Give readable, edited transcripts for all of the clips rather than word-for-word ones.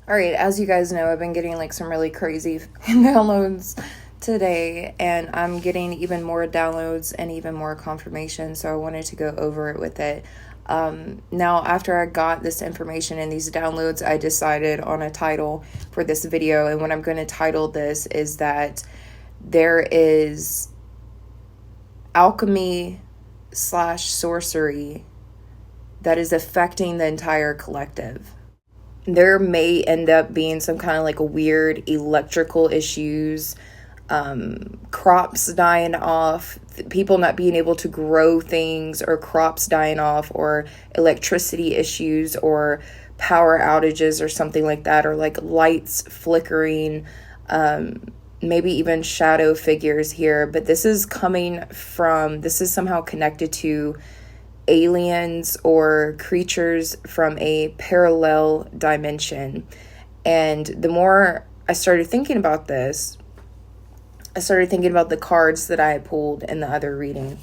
All right, as you guys know, I've been getting like some really crazy downloads today, and I'm getting even more downloads and even more confirmation. So I wanted to go over it with it. Now, after I got this information and these downloads, I decided on a title for this video. And what I'm going to title this is that there is alchemy / sorcery that is affecting the entire collective. There may end up being some kind of like a weird electrical issues, crops dying off, people not being able to grow things, or crops dying off, or electricity issues, or power outages, or something like that, or like lights flickering, maybe even shadow figures here. But this is somehow connected to aliens or creatures from a parallel dimension. And the more I started thinking about this, I started thinking about the cards that I had pulled in the other reading.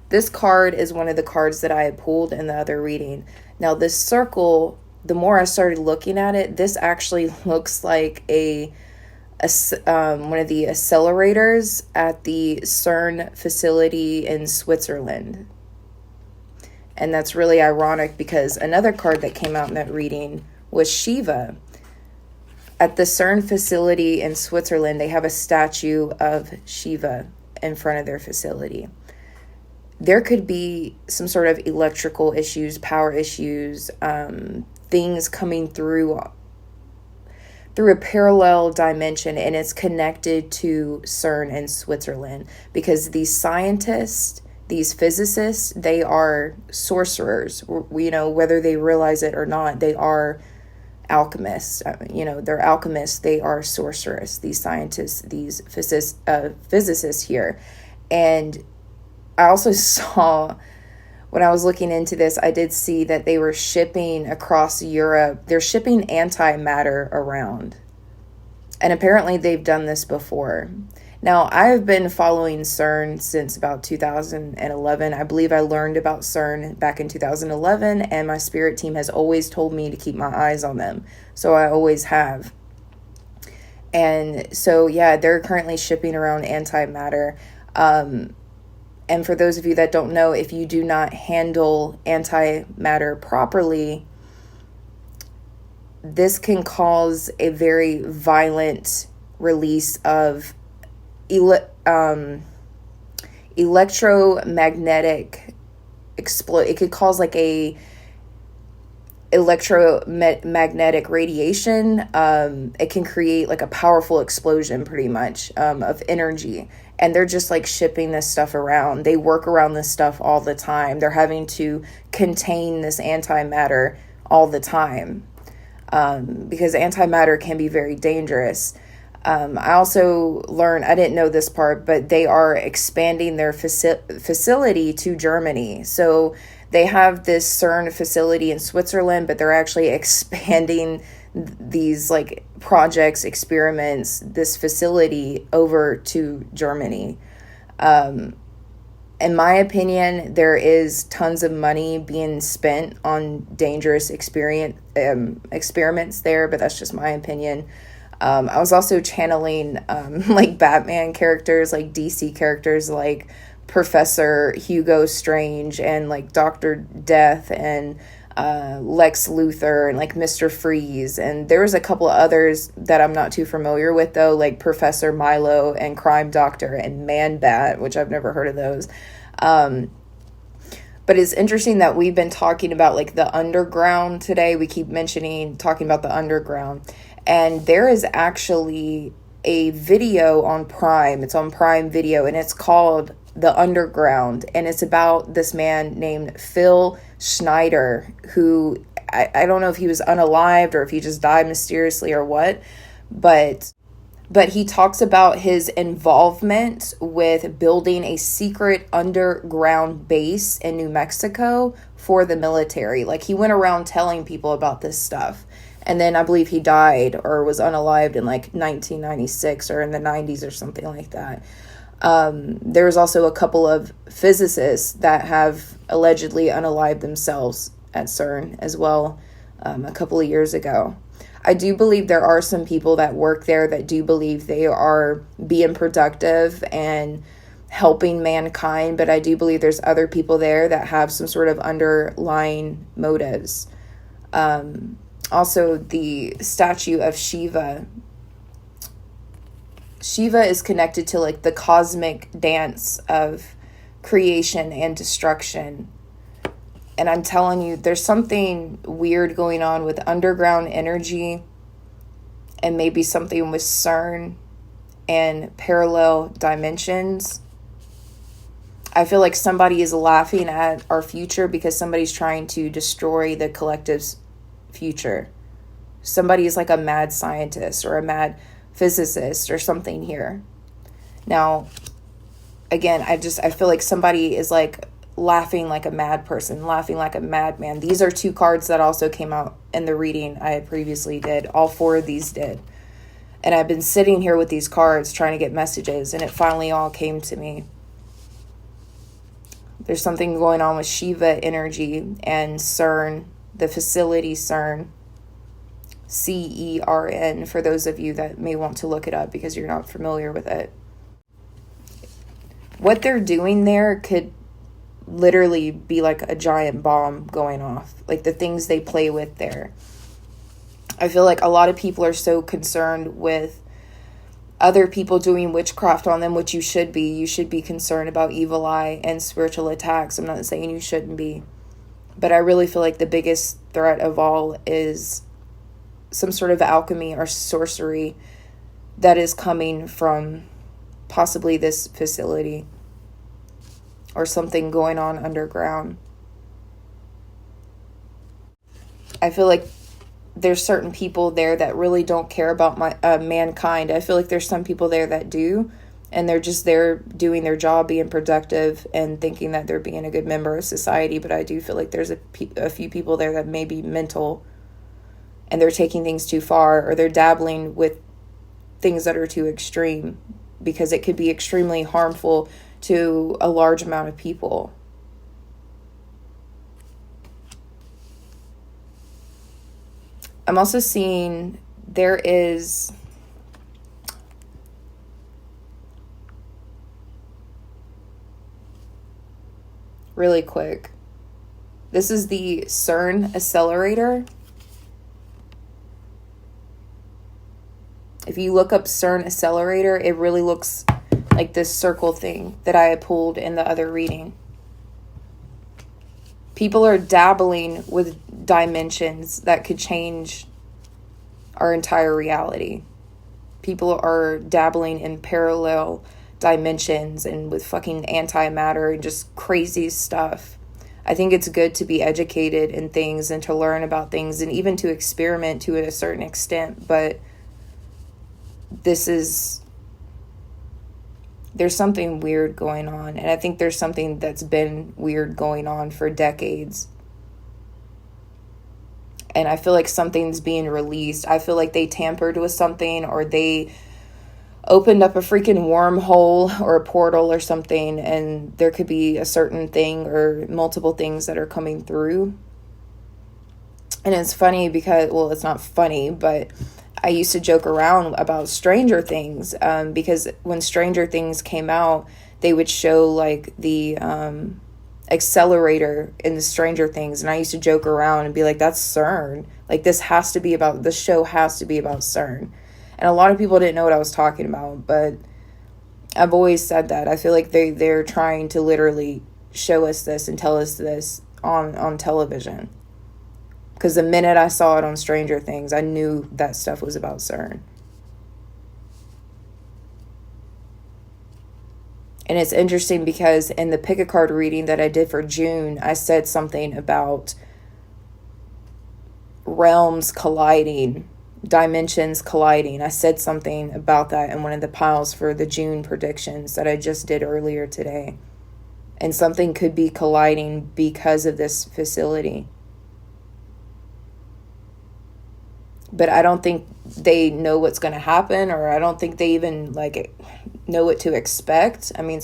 This card is one of the cards that I had pulled in the other reading. Now, this circle, the more I started looking at it, this actually looks like one of the accelerators at the CERN facility in Switzerland. And that's really ironic because another card that came out in that reading was Shiva. At the CERN facility in Switzerland, they have a statue of Shiva in front of their facility. There could be some sort of electrical issues, power issues, things coming through a parallel dimension, and it's connected to CERN in Switzerland because these scientists, these physicists, they are sorcerers. Whether they realize it or not, they are alchemists. They're alchemists. They are sorcerers. These scientists, these physicists here. And I also saw, when I was looking into this, I did see that they were shipping across Europe. They're shipping antimatter around. And apparently they've done this before. Now, I've been following CERN since about 2011. I believe I learned about CERN back in 2011, and my spirit team has always told me to keep my eyes on them. So I always have. And so, yeah, they're currently shipping around antimatter. And for those of you that don't know, if you do not handle antimatter properly, this can cause a very violent release of electromagnetic it could cause like a electromagnetic radiation. It can create like a powerful explosion pretty much of energy, and they're just like shipping this stuff around. They work around this stuff all the time. They're having to contain this antimatter all the time, because antimatter can be very dangerous. I also learned, I didn't know this part, but they are expanding their facility to Germany. So they have this CERN facility in Switzerland, but they're actually expanding these like projects, experiments, this facility over to Germany. In my opinion, there is tons of money being spent on dangerous experiments there, but that's just my opinion. I was also channeling like Batman characters, like DC characters, like Professor Hugo Strange and like Dr. Death and Lex Luthor and like Mr. Freeze. And there was a couple of others that I'm not too familiar with though, like Professor Milo and Crime Doctor and Man Bat, which I've never heard of those. But it's interesting that we've been talking about like the underground today. We keep talking about the underground. And there is actually a video on Prime. It's on Prime Video, and it's called The Underground. And it's about this man named Phil Schneider, who I don't know if he was unalived or if he just died mysteriously or what. But he talks about his involvement with building a secret underground base in New Mexico for the military. Like, he went around telling people about this stuff. And then I believe he died or was unalived in like 1996 or in the 90s or something like that. There was also a couple of physicists that have allegedly unalived themselves at CERN as well, a couple of years ago. I do believe there are some people that work there that do believe they are being productive and helping mankind, but I do believe there's other people there that have some sort of underlying motives. Also, the statue of Shiva. Shiva is connected to like the cosmic dance of creation and destruction. And I'm telling you, there's something weird going on with underground energy and maybe something with CERN and parallel dimensions. I feel like somebody is laughing at our future because somebody's trying to destroy the collective's future. Somebody is like a mad scientist or a mad physicist or something here. Now, again, I feel like somebody is like laughing like a mad person, laughing like a madman. These are 2 cards that also came out in the reading I had previously did. All 4 of these did. And I've been sitting here with these cards trying to get messages, and it finally all came to me. There's something going on with Shiva energy and CERN, the facility CERN, CERN, for those of you that may want to look it up because you're not familiar with it. What they're doing there could literally be like a giant bomb going off, like the things they play with there. I feel like a lot of people are so concerned with other people doing witchcraft on them, which you should be. You should be concerned about evil eye and spiritual attacks. I'm not saying you shouldn't be, but I really feel like the biggest threat of all is some sort of alchemy or sorcery that is coming from possibly this facility or something going on underground. I feel like there's certain people there that really don't care about mankind. I feel like there's some people there that do, and they're just there doing their job, being productive, and thinking that they're being a good member of society. But I do feel like there's a few people there that may be mental, and they're taking things too far, or they're dabbling with things that are too extreme, because it could be extremely harmful to a large amount of people. I'm also seeing there is really quick. This is the CERN accelerator. If you look up CERN accelerator, it really looks like this circle thing that I had pulled in the other reading. People are dabbling with dimensions that could change our entire reality. People are dabbling in parallel dimensions and with fucking antimatter and just crazy stuff. I think it's good to be educated in things and to learn about things and even to experiment to a certain extent, but there's something weird going on, and I think there's something that's been weird going on for decades. And I feel like something's being released. I feel like they tampered with something, or they opened up a freaking wormhole or a portal or something, and there could be a certain thing or multiple things that are coming through. And it's funny because, well, it's not funny, but I used to joke around about Stranger Things, because when Stranger Things came out, they would show like the accelerator in the Stranger Things, and I used to joke around and be like, that's CERN. Like, this show has to be about CERN. And a lot of people didn't know what I was talking about, but I've always said that. I feel like they're trying to literally show us this and tell us this on television. Because the minute I saw it on Stranger Things, I knew that stuff was about CERN. And it's interesting because in the pick a card reading that I did for June, I said something about realms colliding, dimensions colliding. I said something about that in one of the piles for the June predictions that I just did earlier today. And something could be colliding because of this facility. But I don't think they know what's going to happen, or I don't think they even know what to expect. I mean,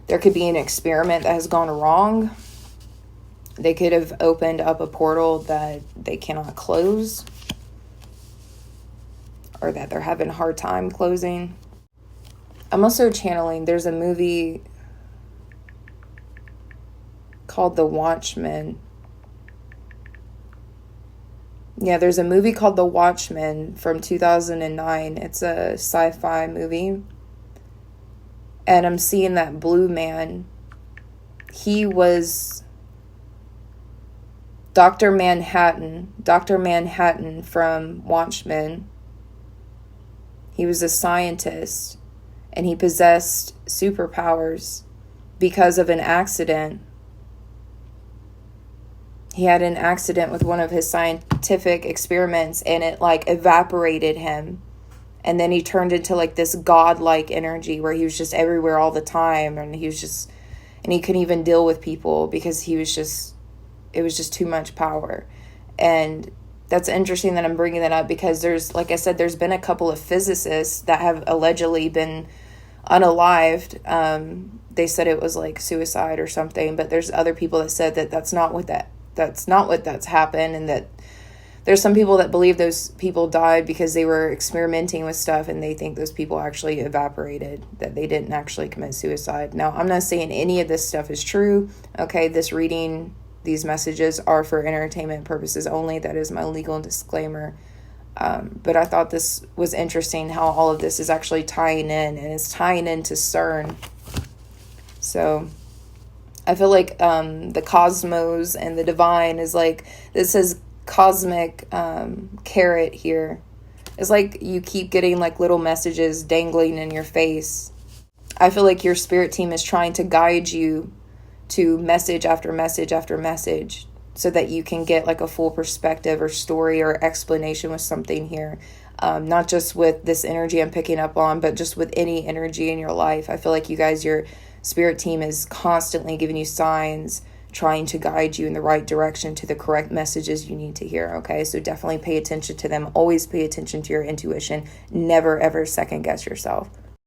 there could be an experiment that has gone wrong. They could have opened up a portal that they cannot close. or that they're having a hard time closing. I'm also channeling, there's a movie called The Watchmen. Yeah, there's a movie called The Watchmen from 2009. It's a sci-fi movie. And I'm seeing that blue man. He was Dr. Manhattan from Watchmen. He was a scientist, and he possessed superpowers because of an accident. He had an accident with one of his scientific experiments, and it like evaporated him. And then he turned into like this godlike energy where he was just everywhere all the time, and he couldn't even deal with people because it was just too much power. And that's interesting that I'm bringing that up because like I said, there's been a couple of physicists that have allegedly been unalived. They said it was like suicide or something, but there's other people that said that that's not what's happened, and that there's some people that believe those people died because they were experimenting with stuff and they think those people actually evaporated, that they didn't actually commit suicide. Now, I'm not saying any of this stuff is true. Okay, these messages are for entertainment purposes only. That is my legal disclaimer. But I thought this was interesting how all of this is actually tying in, and it's tying into CERN. So I feel like the cosmos and the divine is like, this is cosmic carrot here. It's like you keep getting like little messages dangling in your face. I feel like your spirit team is trying to guide you to message after message after message so that you can get like a full perspective or story or explanation with something here. Not just with this energy I'm picking up on, but just with any energy in your life. I feel like your spirit team is constantly giving you signs, trying to guide you in the right direction to the correct messages you need to hear. Okay, so definitely pay attention to them. Always pay attention to your intuition. Never ever second guess yourself.